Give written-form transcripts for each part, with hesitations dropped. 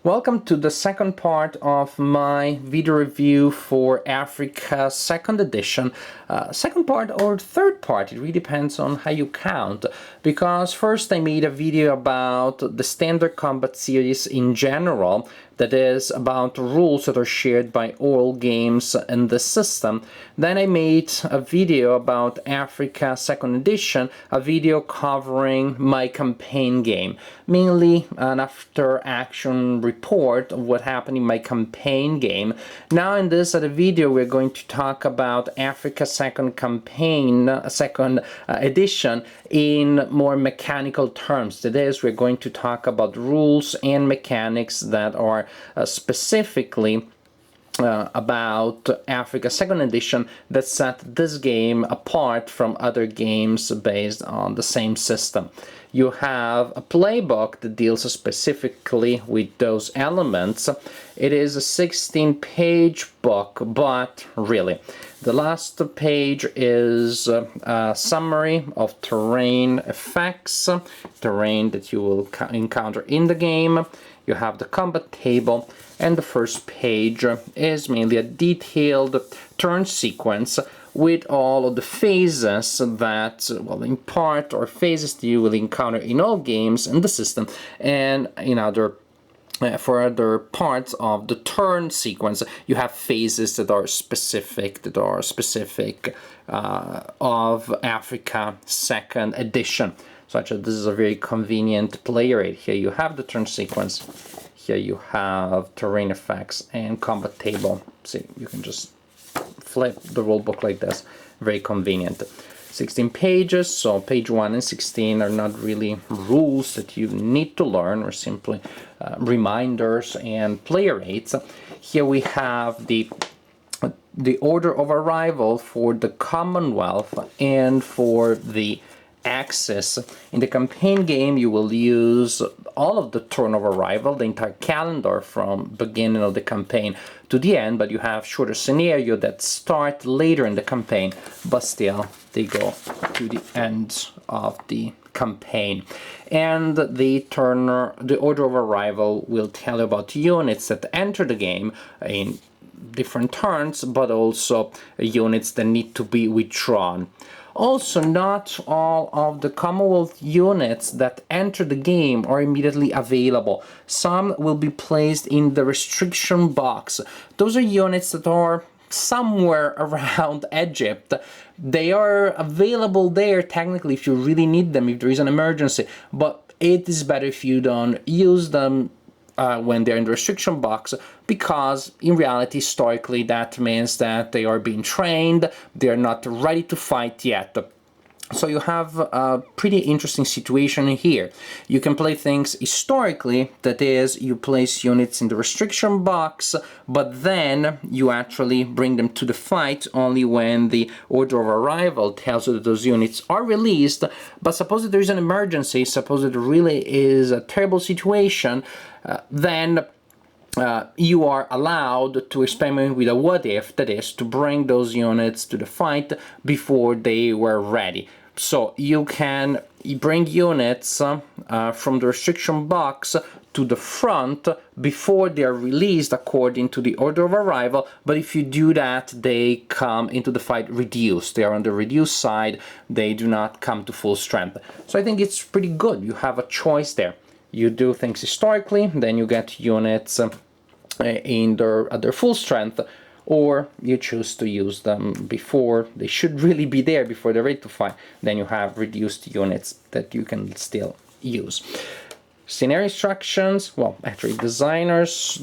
Welcome to the second part of my video review for Africa 2nd edition. Second part or third part, it really depends on how you count. Because first I made a video about the standard combat series in general, that is about rules that are shared by all games in the system. Then I made a video about Africa 2nd edition, a video covering my campaign game, mainly an after-action report of what happened in my campaign game. Now in this other video we're going to talk about Africa 2nd campaign, 2nd edition in more mechanical terms. That is, we're going to talk about rules and mechanics that are specifically about Africa 2nd edition that set this game apart from other games based on the same system. You have a playbook that deals specifically with those elements. It is a 16-page book, but really, the last page is a summary of terrain effects, terrain that you will encounter in the game. You have the combat table, and the first page is mainly a detailed turn sequence with all of the phases that, well, in part, or phases that you will encounter in all games in the system, and in other for other parts of the turn sequence, you have phases that are specific of Africa 2nd edition. Such as this is a very convenient player aid. Here you have the turn sequence, here you have terrain effects and combat table. See, you can just flip the rule book like this, very convenient. 16 pages, so page 1 and 16 are not really rules that you need to learn, or simply reminders and player aids. Here we have the order of arrival for the Commonwealth and for the Axis. In the campaign game you will use all of the turn of arrival, the entire calendar from beginning of the campaign to the end, but you have shorter scenario that start later in the campaign, but still they go to the end of the campaign. And the order of arrival will tell you about units that enter the game in different turns, but also units that need to be withdrawn. Also, not all of the Commonwealth units that enter the game are immediately available. Some will be placed in the restriction box. Those are units that are somewhere around Egypt. They are available there technically if you really need them, if there is an emergency, but it is better if you don't use them when they're in the restriction box, because in reality, historically, that means that they are being trained, they're not ready to fight yet. So you have a pretty interesting situation here. You can play things historically, that is, you place units in the restriction box, but then you actually bring them to the fight only when the order of arrival tells you that those units are released. But suppose that there is an emergency, suppose that there really is a terrible situation, then you are allowed to experiment with a what-if, that is, to bring those units to the fight before they were ready. So you can bring units from the restriction box to the front before they are released according to the order of arrival, but if you do that, they come into the fight reduced. They are on the reduced side, they do not come to full strength. So I think it's pretty good. You have a choice there. You do things historically, then you get units at their full strength, or you choose to use them before they should really be there, before they're ready to fight. Then you have reduced units that you can still use. Scenario instructions, well, actually designers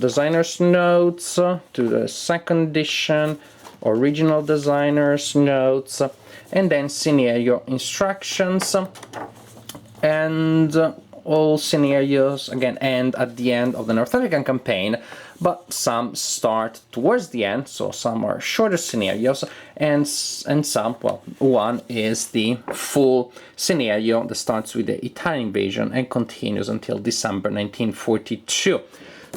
notes to the 2nd edition, original designers notes, and then scenario instructions, and all scenarios again end at the end of the North African campaign, but some start towards the end, so some are shorter scenarios, and some, well, one is the full scenario that starts with the Italian invasion and continues until December 1942.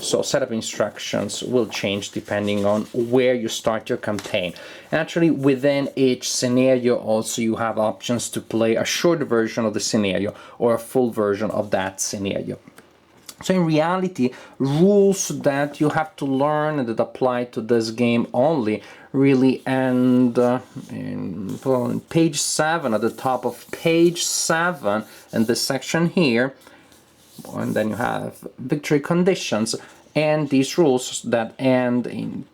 So setup instructions will change depending on where you start your campaign. Actually, within each scenario also you have options to play a short version of the scenario or a full version of that scenario. So in reality, rules that you have to learn and that apply to this game only really end in page 7, at the top of page 7, in this section here. And then you have victory conditions, and these rules that end in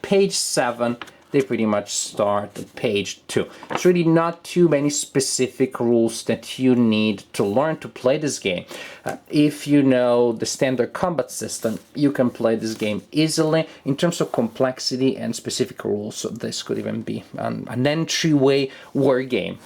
page 7, they pretty much start at page 2. It's really not too many specific rules that you need to learn to play this game. If you know the standard combat system, you can play this game easily. In terms of complexity and specific rules, this could even be an entryway war game.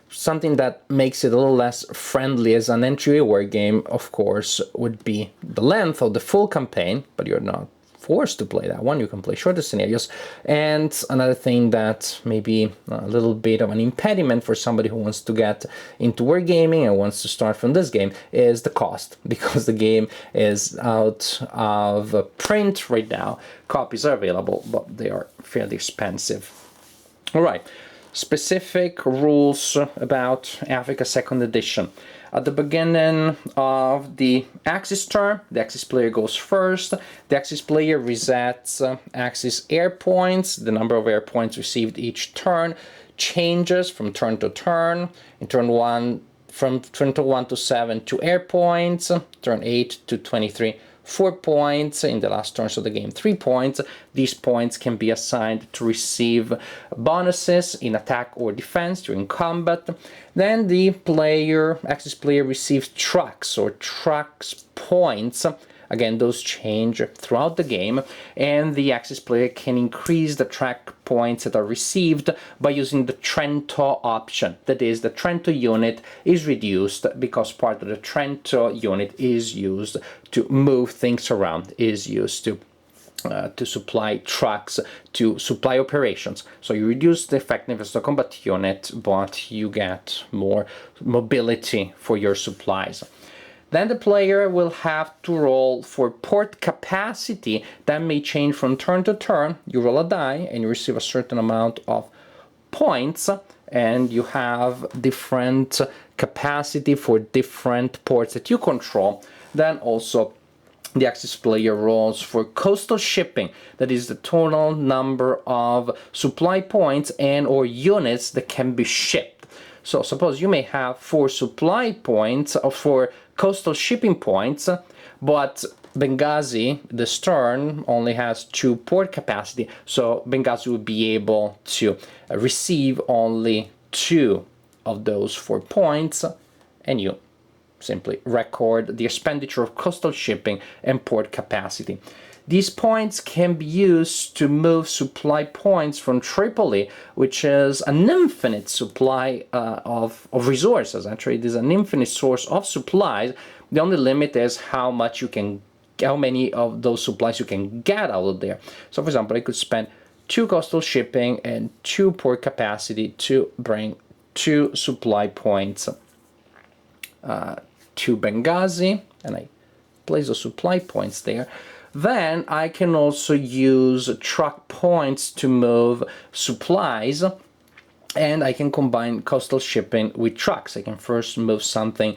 Something that makes it a little less friendly as an entryway war game, of course, would be the length of the full campaign, but you're not forced to play that one. You can play shorter scenarios. And another thing that may be a little bit of an impediment for somebody who wants to get into wargaming and wants to start from this game is the cost, because the game is out of print right now. Copies are available, but they are fairly expensive. All right. Specific rules about Africa 2nd edition. At the beginning of the Axis turn, the Axis player goes first. The Axis player resets Axis air points. The number of air points received each turn changes from turn to turn. In turn 1, from turn 1 to 7, 2 air points. Turn 8 to 23, 4 points. In the last turns of the game, 3 points. These points can be assigned to receive bonuses in attack or defense during combat. Then the Axis player receives trucks or trucks points. Again, those change throughout the game, and the Axis player can increase the track points that are received by using the Trento option. That is, the Trento unit is reduced because part of the Trento unit is used to move things around, is used to supply trucks, to supply operations. So you reduce the effectiveness of the combat unit, but you get more mobility for your supplies. Then the player will have to roll for port capacity. That may change from turn to turn. You roll a die and you receive a certain amount of points, and you have different capacity for different ports that you control. Then also the Axis player rolls for coastal shipping. That is the total number of supply points and or units that can be shipped. So suppose you may have 4 supply points or 4 coastal shipping points, but Benghazi, the stern, only has 2 port capacity, so Benghazi will be able to receive only 2 of those 4 points, and you simply record the expenditure of coastal shipping and port capacity. These points can be used to move supply points from Tripoli, which is an infinite supply of resources. Actually, it is an infinite source of supplies. The only limit is how many of those supplies you can get out of there. So, for example, I could spend 2 coastal shipping and 2 port capacity to bring 2 supply points to Benghazi, and I place the supply points there. Then I can also use truck points to move supplies, and I can combine coastal shipping with trucks. I can first move something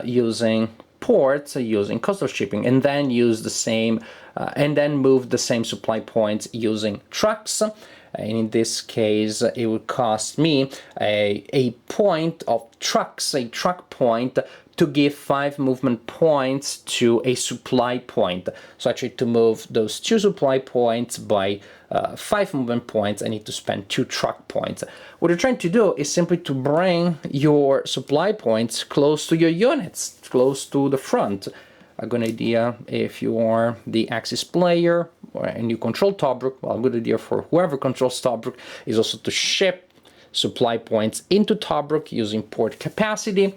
using ports, using coastal shipping, and then use the same, and then move the same supply points using trucks. And in this case, it would cost me a point of trucks, a truck point, to give 5 movement points to a supply point. So actually, to move those 2 supply points by 5 movement points, I need to spend 2 truck points. What you're trying to do is simply to bring your supply points close to your units, close to the front. A good idea if you are the Axis player and you control Tobruk, well, a good idea for whoever controls Tobruk is also to ship supply points into Tobruk using port capacity,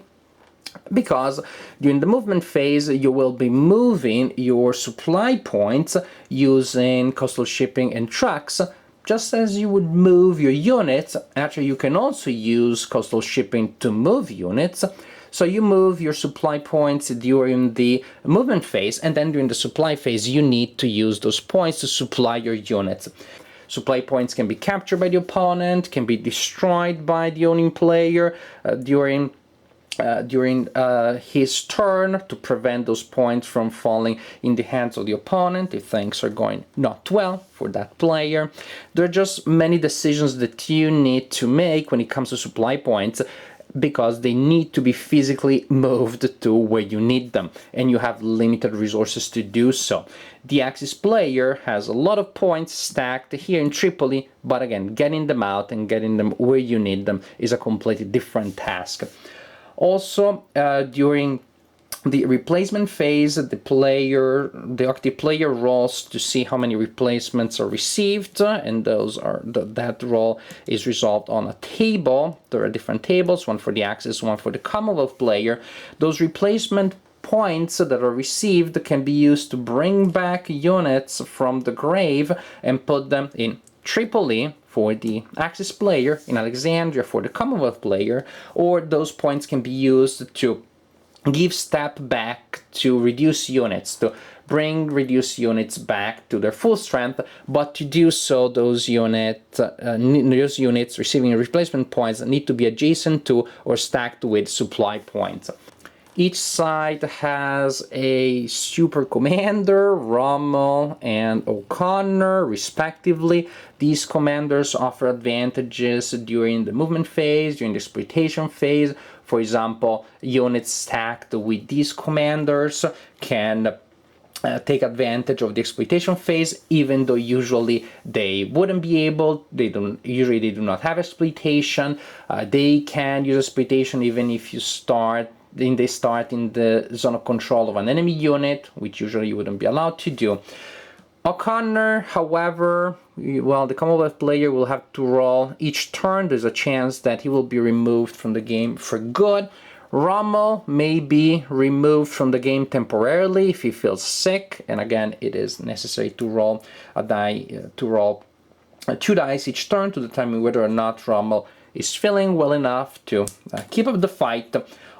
because during the movement phase you will be moving your supply points using coastal shipping and trucks, just as you would move your units. Actually, you can also use coastal shipping to move units. So you move your supply points during the movement phase, and then during the supply phase you need to use those points to supply your units. Supply points can be captured by the opponent, can be destroyed by the owning player during during his turn to prevent those points from falling in the hands of the opponent if things are going not well for that player. There are just many decisions that you need to make when it comes to supply points, because they need to be physically moved to where you need them, and you have limited resources to do so. The Axis player has a lot of points stacked here in Tripoli, but again, getting them out and getting them where you need them is a completely different task. Also, during the replacement phase, the active player rolls to see how many replacements are received, and that roll is resolved on a table. There are different tables, one for the Axis, one for the Commonwealth player. Those replacement points that are received can be used to bring back units from the grave and put them in Tripoli for the Axis player, in Alexandria for the Commonwealth player, or those points can be used to give step back to reduce units, to bring reduced units back to their full strength, but to do so, those units receiving replacement points need to be adjacent to or stacked with supply points. Each side has a super commander, Rommel and O'Connor, respectively. These commanders offer advantages during the movement phase, during the exploitation phase. For example, units stacked with these commanders can take advantage of the exploitation phase, even though usually they wouldn't be able. They do not have exploitation. They can use exploitation even if they start in the zone of control of an enemy unit, which usually you wouldn't be allowed to do. O'Connor, however, well, the Commonwealth player will have to roll each turn. There's a chance that he will be removed from the game for good. Rommel may be removed from the game temporarily if he feels sick, and again, it is necessary to roll two dice each turn to determine whether or not Rommel is feeling well enough to keep up the fight.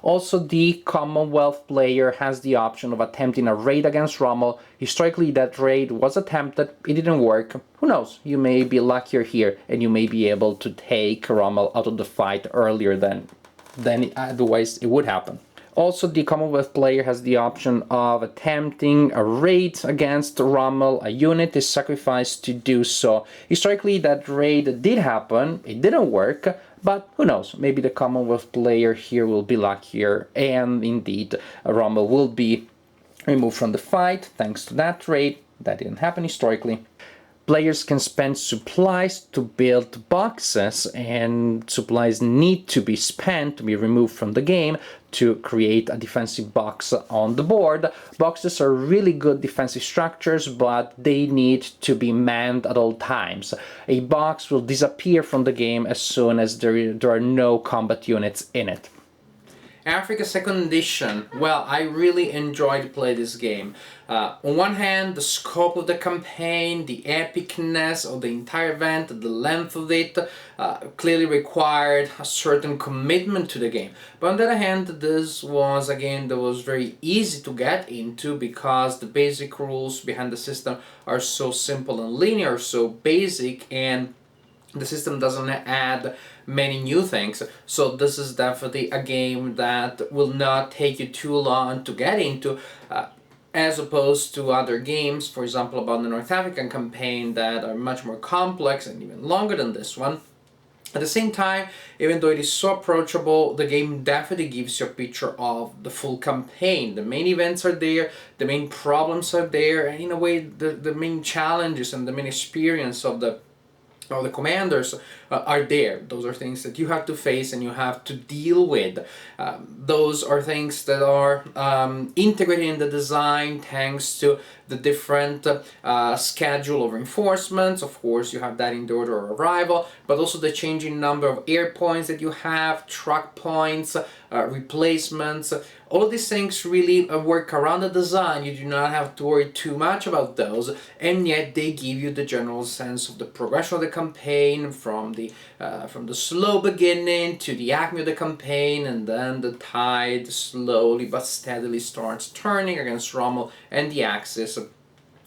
Also, the Commonwealth player has the option of attempting a raid against Rommel. Historically, that raid was attempted, it didn't work. Who knows, you may be luckier here and you may be able to take Rommel out of the fight earlier than otherwise it would happen. Also, the Commonwealth player has the option of attempting a raid against Rommel. A unit is sacrificed to do so. Historically, that raid did happen, it didn't work, but who knows, maybe the Commonwealth player here will be luckier, and indeed Rommel will be removed from the fight thanks to that raid. That didn't happen historically. Players can spend supplies to build boxes, and supplies need to be spent to be removed from the game to create a defensive box on the board. Boxes are really good defensive structures, but they need to be manned at all times. A box will disappear from the game as soon as there are no combat units in it. Afrika II Edition. Well, I really enjoyed to play this game. On one hand, the scope of the campaign, the epicness of the entire event, the length of it, clearly required a certain commitment to the game. But on the other hand, this was a game that was very easy to get into because the basic rules behind the system are so simple and linear, so basic, and the system doesn't add many new things. So this is definitely a game that will not take you too long to get into, as opposed to other games, for example about the North African campaign, that are much more complex and even longer than this one. At the same time, even though it is so approachable, the game definitely gives you a picture of the full campaign. The main events are there, the main problems are there, and in a way the main challenges and the main experience of the commanders are there. Those are things that you have to face and you have to deal with. Those are things that are integrated in the design thanks to the different schedule of reinforcements. Of course, you have that in the order of arrival, but also the changing number of air points that you have, truck points, replacements. All these things really work around the design. You do not have to worry too much about those, and yet they give you the general sense of the progression of the campaign from the slow beginning to the acme of the campaign, and then the tide slowly but steadily starts turning against Rommel and the Axis.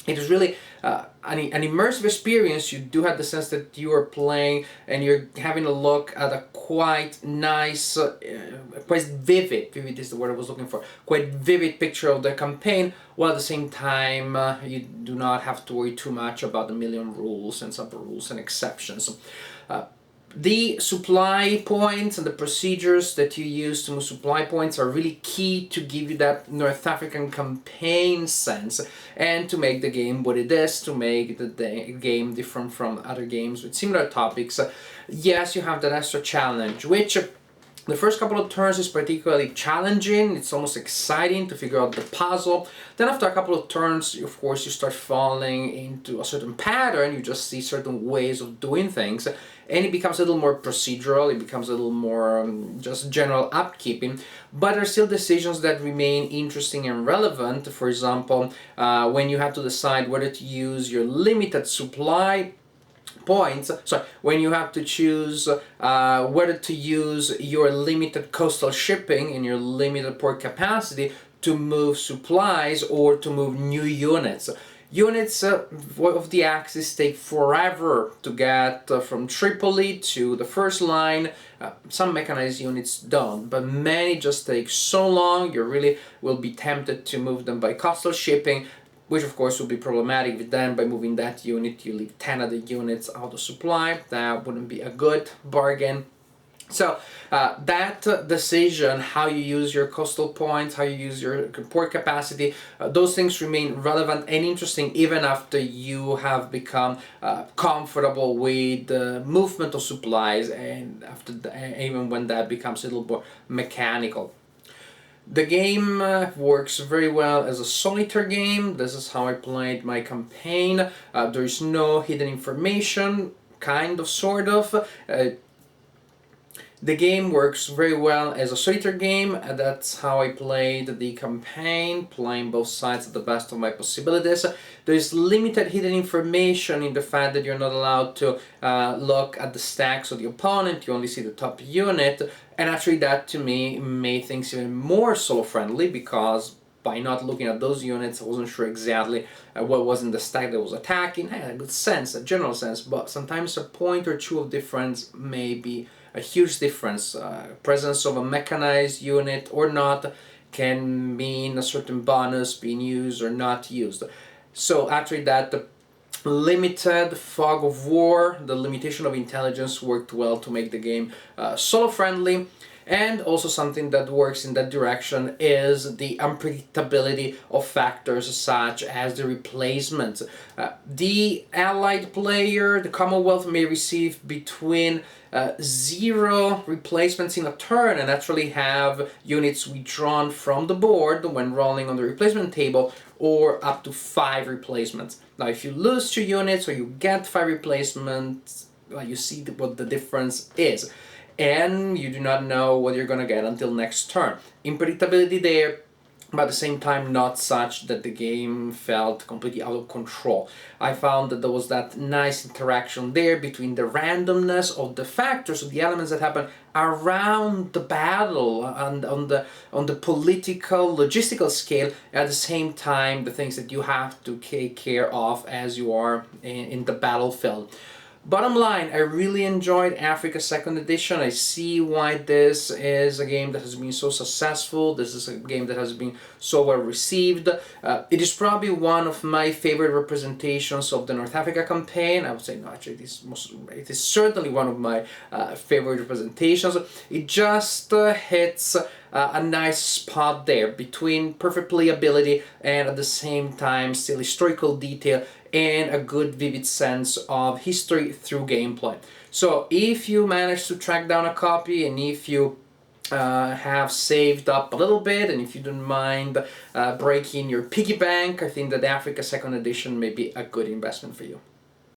it is really an immersive experience. You do have the sense that you are playing and you're having a look at a quite nice, quite vivid is the word I was looking for, quite vivid picture of the campaign, while at the same time you do not have to worry too much about the million rules and sub rules and exceptions. The supply points and the procedures that you use to move supply points are really key to give you that North African campaign sense and to make the game what it is, to make the game different from other games with similar topics. Yes, you have that extra challenge, which the first couple of turns is particularly challenging. It's almost exciting to figure out the puzzle. Then after a couple of turns, of course, you start falling into a certain pattern. You just see certain ways of doing things. And it becomes a little more procedural. It becomes a little more just general upkeeping. But there are still decisions that remain interesting and relevant. For example, when you have to decide whether to use your limited supply points, when you have to choose whether to use your limited coastal shipping and your limited port capacity to move supplies or to move new units. Units of the Axis take forever to get from Tripoli to the first line. Some mechanized units don't, but many just take so long, you really will be tempted to move them by coastal shipping, which of course will be problematic. Then by moving that unit, you leave 10 other units out of supply. That wouldn't be a good bargain. So that decision, how you use your coastal points, how you use your port capacity, those things remain relevant and interesting even after you have become comfortable with the movement of supplies, and after even when that becomes a little more mechanical. The game works very well as a solitaire game. This is how I played my campaign. There is no hidden information, kind of, sort of. The game works very well as a solitaire game. That's how I played the campaign, playing both sides at the best of my possibilities. There's limited hidden information in the fact that you're not allowed to look at the stacks of the opponent. You only see the top unit, and actually that to me made things even more solo friendly, because by not looking at those units, I wasn't sure exactly what was in the stack that was attacking. I had a good sense, a general sense, but sometimes a point or two of difference may be a huge difference. Presence of a mechanized unit or not can mean a certain bonus being used or not used. So actually that the limited fog of war, the limitation of intelligence, worked well to make the game solo friendly. And also something that works in that direction is the unpredictability of factors such as the replacement. The allied player, the Commonwealth, may receive between 0 replacements in a turn and actually have units withdrawn from the board when rolling on the replacement table, or up to 5 replacements. Now if you lose 2 units or you get 5 replacements, you see what the difference is. And you do not know what you're going to get until next turn. Unpredictability there, but at the same time not such that the game felt completely out of control. I found that there was that nice interaction there between the randomness of the factors, of the elements that happen around the battle and on the political, logistical scale, at the same time the things that you have to take care of as you are in the battlefield. Bottom line, I really enjoyed Africa 2nd Edition. I see why this is a game that has been so successful. This is a game that has been so well received. It is probably one of my favorite representations of the North Africa campaign. I would say, no, actually, it is certainly one of my favorite representations. It just hits a nice spot there between perfect playability and at the same time still historical detail and a good vivid sense of history through gameplay. So if you manage to track down a copy, and if you have saved up a little bit, and if you don't mind breaking your piggy bank, I think that Africa 2nd Edition may be a good investment for you.